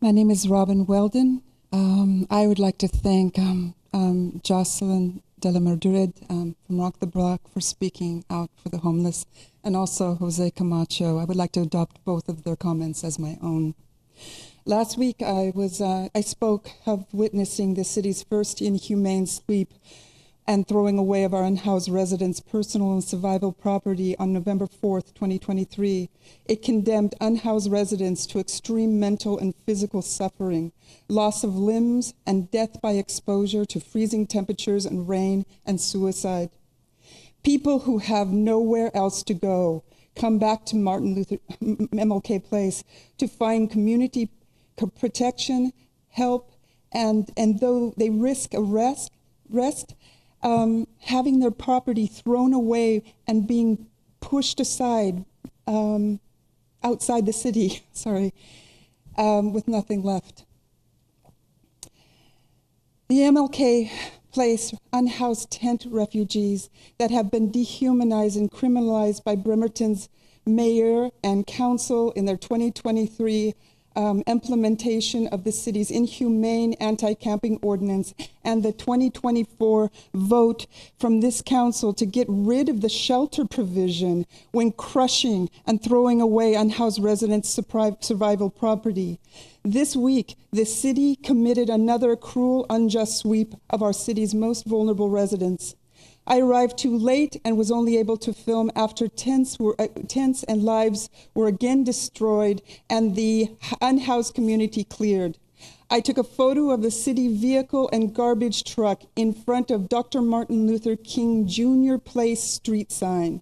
My name is Robin Weldon. I would like to thank Jocelyn de la Madrid from Rock the Block for speaking out for the homeless, and also Jose Camacho. I would like to adopt both of their comments as my own. Last week I spoke of witnessing the city's first inhumane sweep and throwing away of our unhoused residents' personal and survival property on November 4th, 2023. It condemned unhoused residents to extreme mental and physical suffering, loss of limbs, and death by exposure to freezing temperatures and rain and suicide. People who have nowhere else to go come back to MLK Place to find community protection, help, and though they risk arrest, having their property thrown away and being pushed aside outside the city, with nothing left. The MLK Place unhoused tent refugees that have been dehumanized and criminalized by Bremerton's mayor and council in their 2023 implementation of the city's inhumane anti-camping ordinance and the 2024 vote from this council to get rid of the shelter provision when crushing and throwing away unhoused residents' survival property. This week, the city committed another cruel, unjust sweep of our city's most vulnerable residents. I arrived too late and was only able to film after tents and lives were again destroyed and the unhoused community cleared. I took a photo of the city vehicle and garbage truck in front of Dr. Martin Luther King Jr. Place street sign.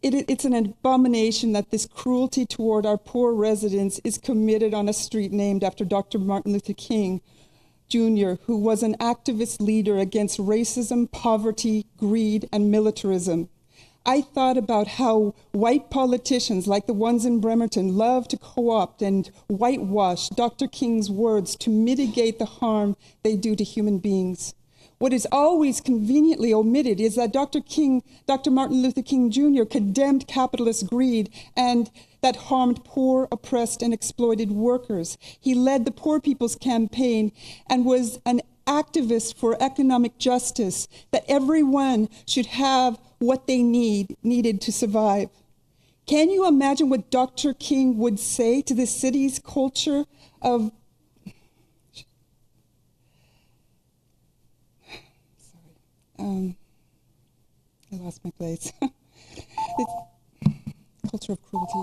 It's an abomination that this cruelty toward our poor residents is committed on a street named after Dr. Martin Luther King Jr., who was an activist leader against racism, poverty, greed, and militarism. I thought about how white politicians like the ones in Bremerton love to co-opt and whitewash Dr. King's words to mitigate the harm they do to human beings. What is always conveniently omitted is that Dr. Martin Luther King Jr. condemned capitalist greed and that harmed poor, oppressed, and exploited workers. He led the Poor People's Campaign and was an activist for economic justice, that everyone should have what they needed to survive. Can you imagine what Dr. King would say to the city's culture of I lost my place. Culture of cruelty.